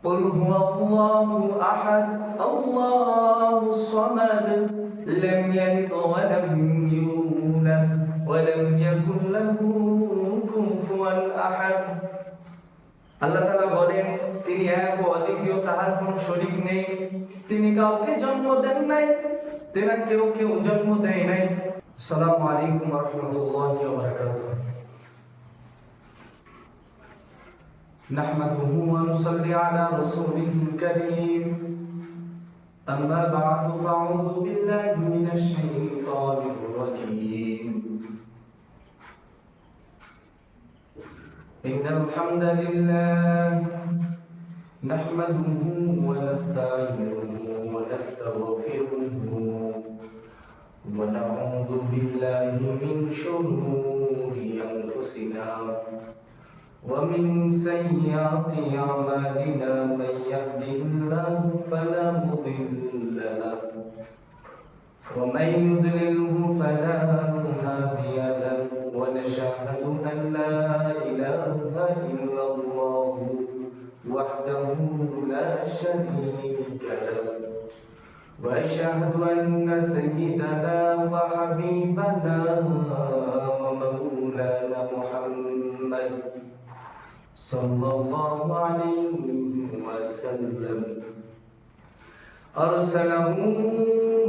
قل هو الله أحد الله الصمد لم يلد ولم يولد ولم يكن له كفوا أحد। আল্লাহ তাআলা বলেন, তিনি এক ও অদ্বিতীয়, তাহার কোনো শরীক নেই। তিনি কাউকে জন্ম দেন নাই, তেনা কেউ জন্ম দেয় নাই। আসসালামু আলাইকুম ওয়া রাহমাতুল্লাহি ওয়া বারাকাতুহু। নাহমাদুহু ওয়া নুসাল্লি আলা রাসূলিহিল কারীম। আম্মা বা'দু ফাআউযু বিল্লাহি মিনাশ শাইতানির রাজীম। ইন্নাল হামদালিল্লাহ নাহমাদুহু ওয়া নাস্তাঈনুহু ওয়া নাস্তাগফিরুহু ওয়া নাউযু বিল্লাহি মিন শুরুরি আনফুসিনা ওয়া মিন সাইয়্যাতি আমালিনা মান ইয়াহদিহিল্লাহু ফালা মুদিল্লা লাহু ওয়া মান ইউদ্লিলহু ফালা হাদিয়া লাহু ওয়া নাশহাদু আন লা ইলাহা ইল্লাল্লাহু ওয়াহদাহু লা শারীকা লাহু وأشهد أن سيدنا وحبيبنا ومولانا محمد صلى الله عليه وسلم أرسله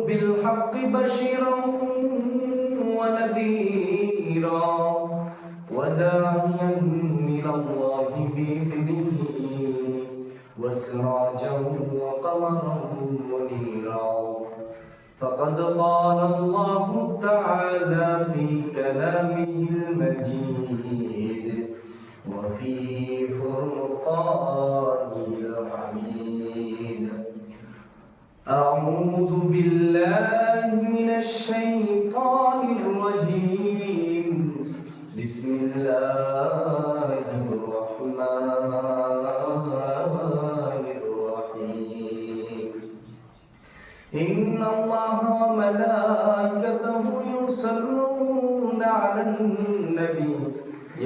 بالحق بشيرا ونذيرا وداعيا إلى الله بإذنه وسراجا وقمرا منيرا فقد قال الله تعالى في كلامه المجيد وفي فرقانه الحميد أعوذ بالله من الشيطان الرجيم بسم الله الرحمن الرحيم إن الله وملائكته يصلون على النبي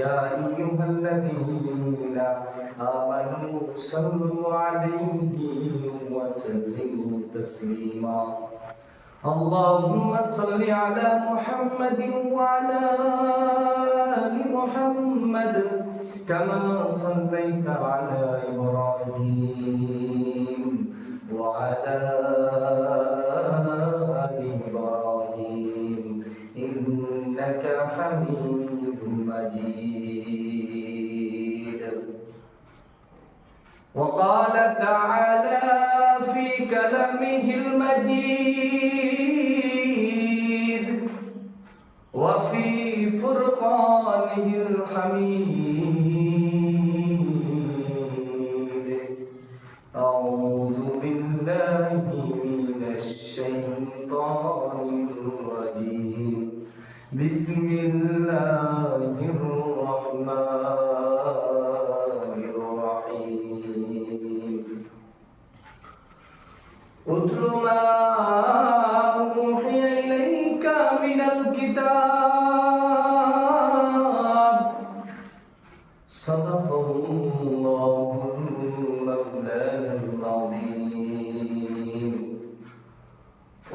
يا أيها الذين آمنوا صلوا عليه وسلموا تسليما اللهم صل على محمد وعلى آل محمد كما صليت على إبراهيم وعلى آل إبراهيم إنك حميد مجيد وقال تعالى في كلامه المجيد وفي فرقانه الحميد أعوذ بالله من الشيطان الرجيم بسم الله الرحمن الرحيم اتل ما أوحي إليك من الكتاب صدق الله مولانا العظيم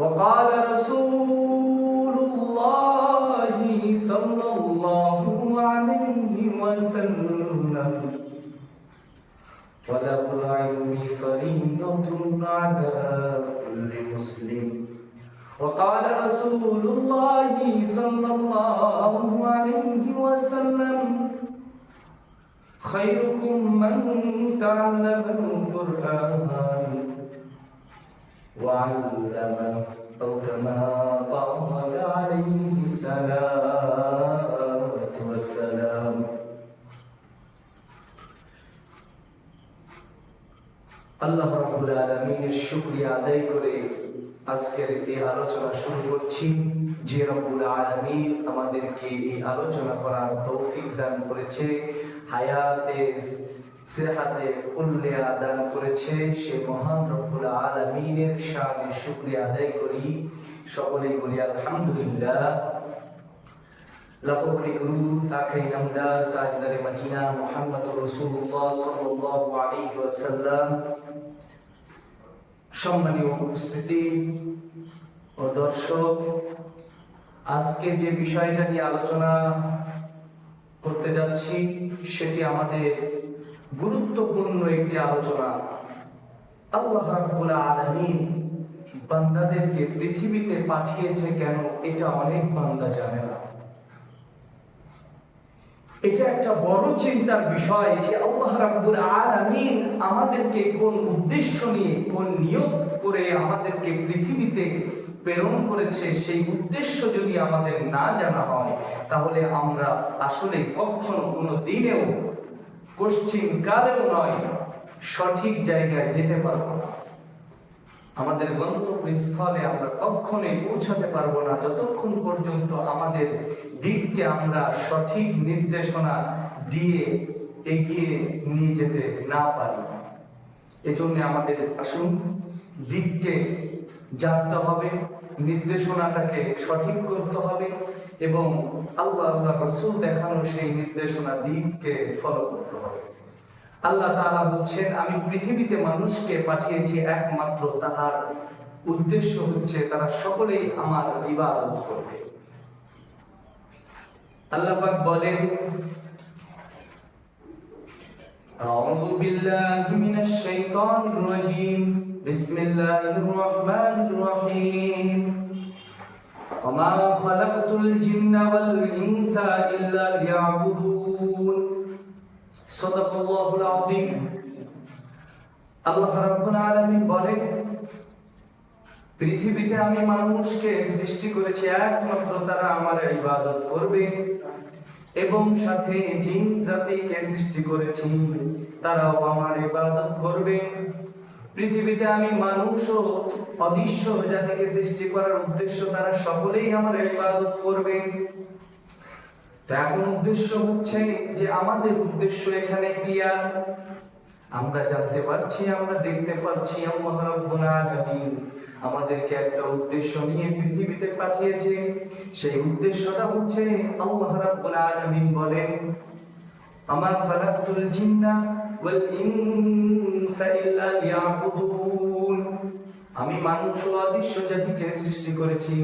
وقال رسول الله صلى الله عليه وسلم طلب العلم فريضة على كل مسلم وقال رسول الله صلى الله عليه وسلم خيركم من تعلم القرآن وعلمه أو كما قال عليه الصلاة والسلام আল্লাহ রাব্বুল আলামিনের শুকরিয়া আদায় করে আজকের এই আলোচনা শুরু করছি। যে রব্বুল আলামিন আমাদেরকে এই আলোচনা করার তৌফিক দান করেছে, হায়াতে সেহাতে কুল্লিয়া দান করেছে, সে মহান রব্বুল আলামিনের শানে শুকরিয়া আদায় করি। সকলেই বলি আলহামদুলিল্লাহ। লাখো কোটি দরুদ আখাই নামদার তাজদারে মদিনা মুহাম্মদুর রাসূলুল্লাহ সাল্লাল্লাহু আলাইহি ওয়াসাল্লাম। সম্মানীয় উপস্থিতি ও দর্শক, আজকে যে বিষয়টা নিয়ে আলোচনা করতে যাচ্ছি সেটি আমাদের গুরুত্বপূর্ণ একটি আলোচনা। আল্লাহ রাব্বুল আলামিন বান্দাদেরকে পৃথিবীতে পাঠিয়েছে কেন, এটা অনেক বান্দা জানে না। এটা একটা বড় চিন্তার বিষয় যে আল্লাহ রাব্বুল আলামিন আমাদেরকে কোন উদ্দেশ্য নিয়ে, কোন নিয়ত করে আমাদেরকে পৃথিবীতে প্রেরণ করেছে, সেই উদ্দেশ্য যদি আমাদের না জানা হয় তাহলে আমরা আসলে কখনো কোনো দিনেও, কোশ্চিন কালেও নয়, সঠিক জায়গায় যেতে পারবো না। আমাদের গন্তব্যস্থলে আমরা কখনোই পৌঁছাতে পারবো না যতক্ষণ পর্যন্ত আমাদের দিককে আমরা সঠিক নির্দেশনা দিয়ে এগিয়ে নিয়ে যেতে না পারি। এজন্য আমাদের আসুন দিককে জানতে হবে, নির্দেশনাটাকে সঠিক করতে হবে এবং আল্লাহ রাসূল দেখানো সেই নির্দেশনা দিককে ফলো করতে হবে। আল্লাহ তাআলা বলছেন, আমি পৃথিবীতে মানুষকে পাঠিয়েছি একমাত্র তাহার উদ্দেশ্য হচ্ছে তারা সকলেই আমার ইবাদত করবে। আল্লাহ পাক বলেন, আউযু বিল্লাহি মিনাশ শাইতানির রাজীম, বিসমিল্লাহির রাহমানির রহিম, ওয়া মা খালাকতুল জিন্না ওয়াল ইনসা ইল্লা লিয়াবুদুন। সাদাকাল্লাহুল আযীম। আল্লাহ রাব্বুল আলামিন বলেন, পৃথিবীতে আমি মানুষকে সৃষ্টি করেছি একমাত্র তারা আমার ইবাদত করবে এবং সাথে জিন জাতিকে সৃষ্টি করেছি তারাও আমার ইবাদত করবে। পৃথিবীতে আমি মানুষ ও অদৃশ্য জাতিকে সৃষ্টি করার উদ্দেশ্য তারা সকলেই আমার ইবাদত করবে। তো এখন উদ্দেশ্য হচ্ছে যে আমাদের উদ্দেশ্য এখানে ক্লিয়ার, আমরা জানতে পারছি, আমরা দেখতে পাচ্ছি আল্লাহ রাব্বুল আলামিন আমাদেরকে একটা উদ্দেশ্য নিয়ে পৃথিবীতে পাঠিয়েছে। সেই উদ্দেশ্যটা হচ্ছে আল্লাহ রাব্বুল আলামিন বলেন, আমা খালাকতুল জিন্না ওয়াল ইনসা ইল্লা লিয়াবুদুন। আমি মানুষ ও অদৃশ্য জাতিকে সৃষ্টি করেছি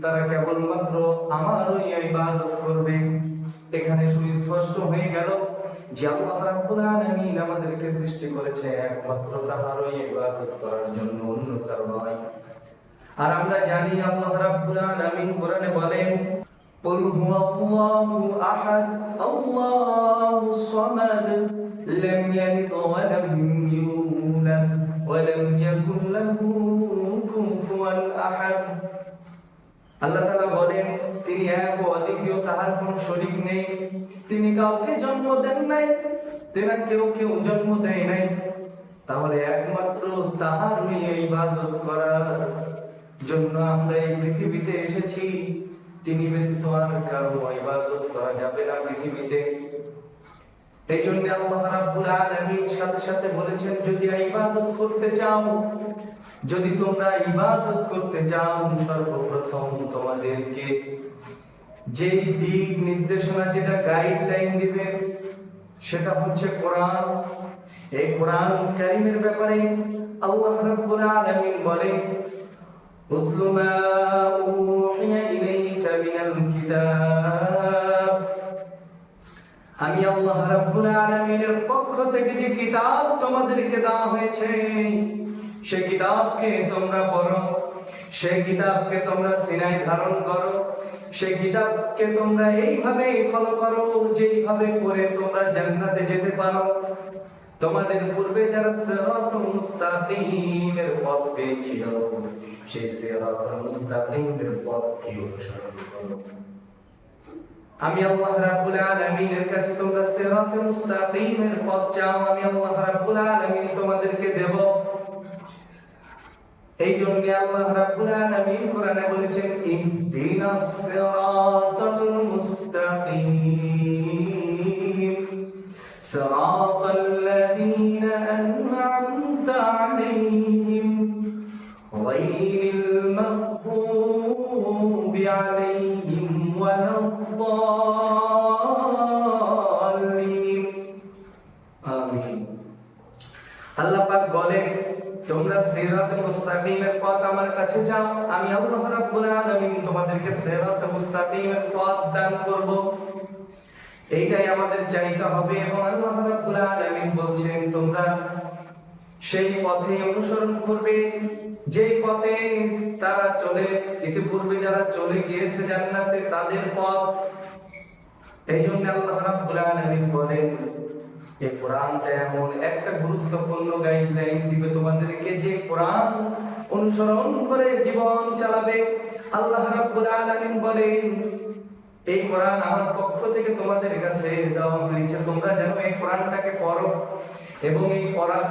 তারা কেবলমাত্র আমারই ইবাদত করবে। এখানে সুস্পষ্ট হয়ে গেল যে আল্লাহ রাব্বুল আলামিন আমাদেরকে সৃষ্টি করেছে একমাত্র তাহারই ইবাদত করার জন্য, অন্য কারো নয়। আর আমরা জানি আল্লাহ রাব্বুল আলামিন কোরআনে বলেন, কুল হুয়াল্লাহু আহাদ আল্লাহুস সামাদ লাম ইয়ালিদ ওয়া লাম ইউলাদ ওয়া লাম ইয়াকুল লাহু কুফুয়ান আহাদ। আল্লাহ তাআলা বলেন, তিনি এক ও অদ্বিতীয়, তাহার কোনো শরীক নেই। তিনি কাউকে জন্ম দেন নাই, তেনা কেউ জন্ম দেয় নাই। তাহলে একমাত্র তাহারই ইবাদত করার জন্য আমরা এই পৃথিবীতে এসেছি। তিনি ব্যতীত আর কারো ইবাদত করা যাবে না পৃথিবীতে। এই জন্য আল্লাহ রাব্বুল আলামিন সাথে সাথে বলেছেন, যদি ইবাদত করতে চাও, যদি তোমরা ইবাদত করতে যাও, সর্বপ্রথম তোমাদেরকে যে দিক নির্দেশনা, যেটা গাইডলাইন দিবে সেটা হচ্ছে কোরআন। এই কোরআন কারীমের ব্যাপারে আল্লাহ রাব্বুল আলামিন বলেন, উতলু মা উহিয়া ইলাইকা মিনাল কিতাব। আমি আল্লাহ রাব্বুল আলামিনের পক্ষ থেকে যে কিতাব তোমাদেরকে দেওয়া হয়েছে সেই কিতাবকে তোমরা পড়ো, সেই কিতাবকে তোমরা সিনায় ধারণ করো, সেই কিতাবকে তোমরা এইভাবে ফলো করো যেইভাবে করে তোমরা জান্নাতে যেতে পারো। তোমাদের পূর্বে যারা সিরাতুল মুস্তাকিমের পথ পেয়েছিল সেই সিরাতুল মুস্তাকিমের পথকে অনুসরণ করো। আমি আল্লাহ রাব্বুল আলামিনের কাছে তোমরা সিরাতুল মুস্তাকিমের পথ চাও, আমি আল্লাহ রাব্বুল আলামিন তোমাদেরকে দেব। এই জন্য আল্লাহ রাব্বুল আলামিন কোরআনে বলেছেন, ইহদিনাস সিরাতাল মুস্তাকিম সিরাতাল্লাযীনা আন'আমতা আলাইহিম গায়রিল মাগদুবি আলাইহিম ওয়ালাদ পাক বলেন, তোমরা সিরাতে মুস্তাকিমের পথ আমার কাছে যাও, আমি আল্লাহ রাব্বুল আলামিন তোমাদেরকে সিরাতে মুস্তাকিমের পথ দান করব। এইটাই আমাদের চাইতে হবে। এবং আল্লাহ রাব্বুল আলামিন বলছেন, তোমরা সেই পথে অনুসরণ করবে যেই পথে তারা চলে, ইতিপূর্বে যারা চলে গিয়েছে জান্নাতে, তাদের পথ। এই জন্য আল্লাহ রাব্বুল আলামিন বলেন, এই কোরআনটা এমন একটা গুরুত্বপূর্ণ গাইডলাইন দিবে তোমাদেরকে, যে কোরআন অনুসরণ করে জীবন চালাবে। আল্লাহ রাব্বুল আলামিন বলেন, এই কোরআন আমার পক্ষ থেকে তোমাদের কাছে দেওয়া হয়েছে, তোমরা যেন এই কোরআনটাকে পড়ো এবং এই কোরআন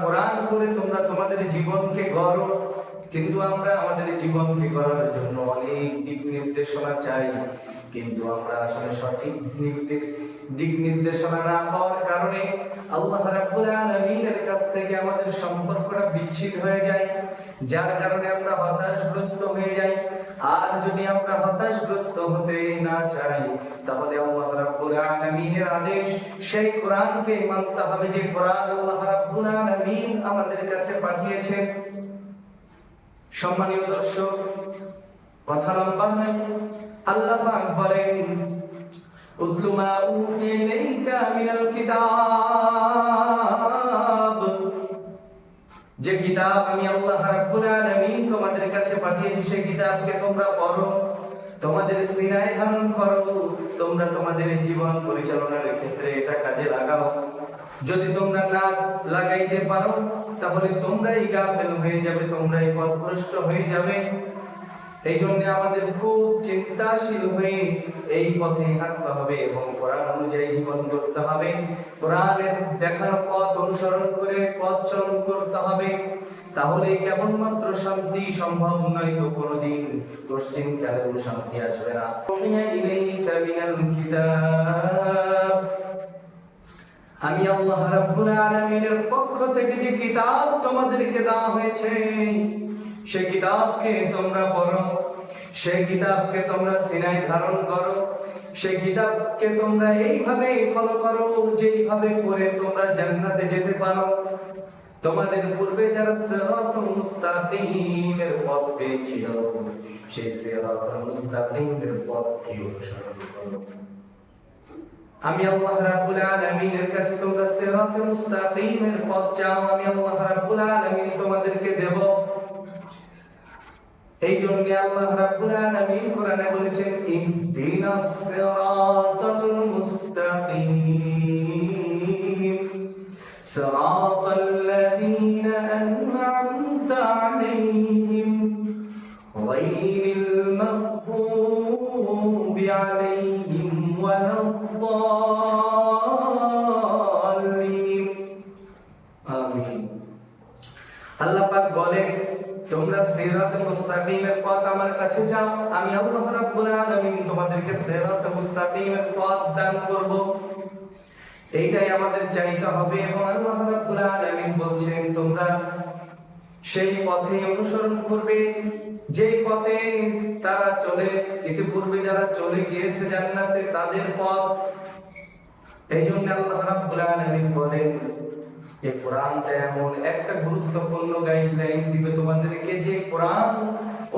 পড়ে তোমরা তোমাদের জীবনকে গড়ো। কিন্তু আমরা আমাদের জীবনকে গড়ার জন্য অনেক দিক নির্দেশনা চাই, কিন্তু আমরা আসলে সঠিক দিক নির্দেশনা না পাওয়ার কারণে আল্লাহ রাব্বুল আলামিনের কাছ থেকে আমাদের সম্পর্কটা বিচ্ছিন্ন হয়ে যায়, যার কারণে আমরা হতাশগ্রস্ত হয়ে যাই। আর যদি আমরা হতাশগ্রস্ত হতে না চাই, তাহলে আল্লাহ রাব্বুল আলামিনের আদেশ সেই কোরআনকে মানতে হবে, যে কোরআন আল্লাহ রাব্বুল আলামিন আমাদের কাছে পাঠিয়েছেন। সম্মানীয় দর্শক, কথা লম্বা নয়, আল্লাহ পাক বলেন, উতলু মা উহিয়া ইলাইকা মিনাল কিতাব, যে কিতাব আমি আল্লাহ রাব্বুল আলামিন তোমাদের কাছে পাঠিয়েছি, সেই কিতাবকে তোমরা পড়ো, তোমাদের সিনায় ধারণ করো, তোমরা তোমাদের জীবন পরিচালনার ক্ষেত্রে এটা কাজে লাগাও। যদি তোমরা না লাগাইতে পারো, তাহলে তোমরাই গাফেল হয়ে যাবে, তোমরাই পথভ্রষ্ট হয়ে যাবে। এই জন্য আমাদের খুব চিন্তাশীল হয়ে এই পথে হাঁটতে হবে এবং কোরআন অনুযায়ী জীবন গড়তে হবে। কোরআনের দেখানো পথ অনুসরণ করে পথ চলন করতে হবে, তাহলে কেবলমাত্র শান্তি সম্ভব, নয়তো কোনোদিন পশ্চিমকালেও শান্তি আসবে না। আমি আল্লাহ রাব্বুল আলামিনের পক্ষ থেকে যে কিতাব তোমাদেরকে দেওয়া হয়েছে, সেই কিতাবকে তোমরা পড়ো, সেই কিতাবকে তোমরা সিনায় ধারণ করো, সেই কিতাবকে তোমরা এইভাবে ফলো করো যেইভাবে করে তোমরা জান্নাতে যেতে পারো। তোমাদের পূর্বে যারা সিরাতুল মুস্তাকিমের পথ পেয়েছিল, সেই সিরাতুল মুস্তাকিমের পথকে অনুসরণ করো। আমি আল্লাহ রাব্বুল আলামিনের কাছে তোমরা সিরাতুল মুস্তাকিমের পথ চাও, আমি আল্লাহ রাব্বুল আলামিন তোমাদেরকে দেব। এই জন্য আল্লাহ রাব্বুল আলামিন কোরআনে বলেছেন, ইহদিনাস সিরাতাল মুস্তাকিম সিরাতাল্লাযীনা আন'আমতা আলাইহিম গায়রিল মাগদুবি আলাইহিম ওয়ালাদ-দাল্লিন। আমিন। আল্লাহ পাক বলেন, তোমরা সিরাতে মুস্তাকিমের পথ আমার কাছে যাও, আমি আল্লাহ রাব্বুল আলামিন তোমাদেরকে সিরাতে মুস্তাকিমের পথ দান করব। এইটাই আমাদের চাইতে হবে। এবং আল্লাহ রাব্বুল আলামিন বলছেন, তোমরা সেই পথে অনুসরণ করবে যেই পথে তারা চলে, ইতিপূর্বে যারা চলে গিয়েছে জান্নাতে, তাদের পথ। এই জন্য আল্লাহ রাব্বুল আলামিন বলেন, এই কোরআনটা এমন একটা গুরুত্বপূর্ণ গাইডলাইন দিবে তোমাদেরকে, যে কোরআন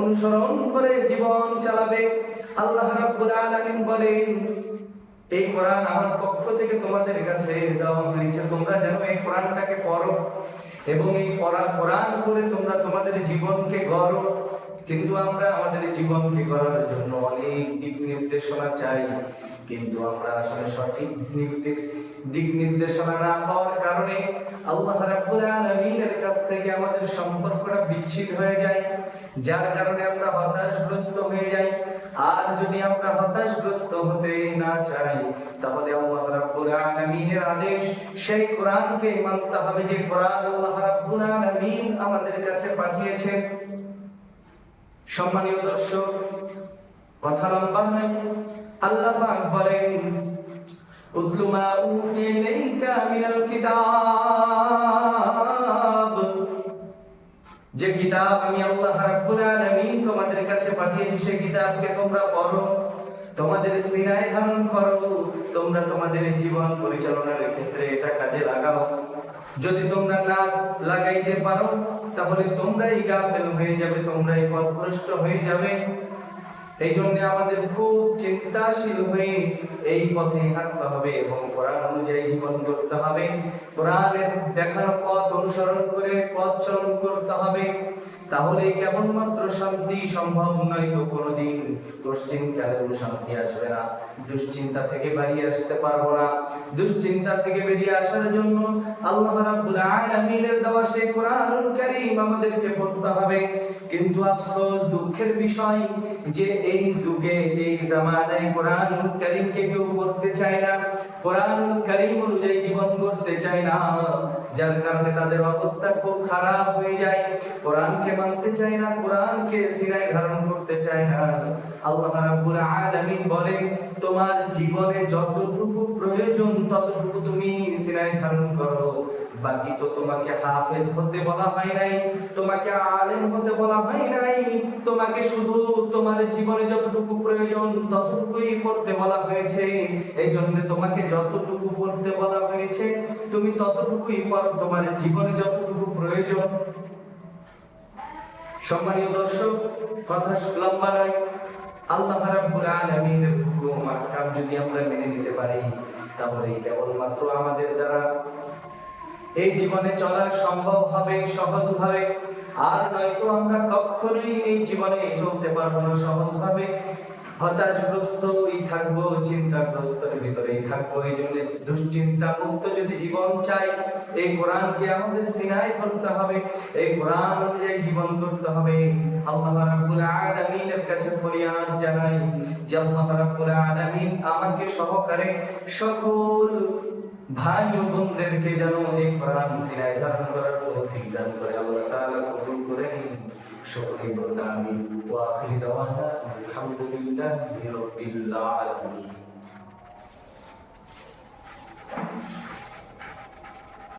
অনুসরণ করে জীবন চালাবে। আল্লাহ রাব্বুল আলামিন বলেন, এই কোরআন আমার পক্ষ থেকে তোমাদের কাছে দেওয়া হয়েছে, তোমরা যেন এই কোরআনটাকে পড়ো এবং এই কোরআন পড়ে তোমরা তোমাদের জীবনকে গড়ো। কিন্তু আমরা আমাদের জীবনকে গড়ার জন্য অনেক দিক নির্দেশনা চাই, কিন্তু আমরা আসলে সঠিক দিক নির্দেশনা না পাওয়ার কারণে আল্লাহ রাব্বুল আলামিনের কাছ থেকে আমাদের সম্পর্কটা বিচ্ছিন্ন হয়ে যায়, যার কারণে আমরা হতাশগ্রস্ত হয়ে যাই। আর যদি আমরা হতাশগ্রস্ত হতে না চাই, তাহলে আল্লাহ রাব্বুল আলামিনের আদেশ সেই কোরআনকে মানতে হবে, যে কোরআন আল্লাহ রাব্বুল আলামিন আমাদের কাছে পাঠিয়েছেন। সম্মানীয় দর্শক, কথা লম্বা নয়, আল্লাহ পাক বলেন, উতলু মা উহিয়া ইলাইকা মিনাল কিতাব, যে কিতাব আমি আল্লাহ রাব্বুল আলামিন তোমাদের কাছে পাঠিয়েছি, সেই কিতাবকে তোমরা পড়ো, তোমাদের সিনায় ধারণ করো, তোমরা তোমাদের জীবন পরিচালনার ক্ষেত্রে এটা কাজে লাগাও। যদি তোমরা না লাগাইতে পারো তাহলে তোমরাই গাফেল হয়ে যাবে, তোমরাই পথভ্রষ্ট হয়ে যাবে। এই জন্য আমাদের খুব চিন্তাশীল হয়ে এই পথে হাঁটতে হবে এবং কোরআন অনুযায়ী জীবন করতে হবে। কোরআনের দেখানো পথ অনুসরণ করে পথ চলন করতে হবে। তাহলে কেবলমাত্র শান্তি সম্ভব, নয়তো কোনোদিন দুশ্চিন্তার শান্তি আসবে না। দুশ্চিন্তা থেকে বেরিয়ে আসতে পারবো না। দুশ্চিন্তা থেকে বেরিয়ে আসার জন্য আল্লাহ রাব্বুল আলামিনের দেওয়া সেই কোরআনুল কারীম আমাদেরকে পড়তে হবে। কিন্তু আফসোস, দুঃখের বিষয় যে এই যুগে এই জামানায় কোরআনুল কারীমকে কেউ পড়তে চায় না, কোরআনুল কারীম অনুযায়ী জীবন করতে চায় না, যার কারণে তাদের অবস্থা খুব খারাপ হয়ে যায়। কোরআনকে মানতে চায় না, কোরআনকে সিনায় ধারণ করতে চায় না। আল্লাহ রাব্বুল আলামিন বলেন, তোমার জীবনে যতটুকু প্রয়োজন ততটুকু তুমি সিনায় ধারণ করো, বাকি তো তোমাকে হাফেজ হতে বলা হয় নাই, তোমাকে আলেম হতে বলা হয় নাই, তোমাকে শুধু তোমার জীবনে যতটুকু প্রয়োজন ততটুকুই পড়তে বলা হয়েছে। এই জন্য তোমাকে যতটুকু পড়তে বলা হয়েছে তুমি ততটুকুই পড়ো, তোমার জীবনে যতটুকু প্রয়োজন। সম্মানীয় দর্শক, কথা লম্বা নয়, আল্লাহ রাব্বুল আলামিনের হুকুম আহকাম যদি আমরা মেনে নিতে পারি তাহলে কেবলমাত্র আমাদের দ্বারা এই জীবনে চলা সম্ভব হবে সহজভাবে। আর নয়তো আমরা কখনোই এই জীবনে চলতে পারবো না সহজভাবে। হতাশগ্রস্তই থাকবো, চিন্তাগ্রস্তের ভিতরেই থাকবো। এই জন্য দুশ্চিন্তা মুক্ত যদি জীবন চাই, এই কোরআনকে আমাদের সিনায় ধরতে হবে, এই কোরআন অনুযায়ী জীবন করতে হবে। আল্লাহ রাব্বুল আলামিনের কাছে ফরিয়াদ জানাই যে আল্লাহ রাব্বুল আলামিন আমাকে সহকারে সকল ভাই ও বোনদেরকে যেন এই কোরআন সিনায় ধারণ করার তৌফিক দান করে আল্লাহ তাআলা কবুল করে নিন। সকলেই বলুন আমিন। ওয়া আখিরু দাওয়ানা আলহামদুলিল্লাহি রাব্বিল আলামিন।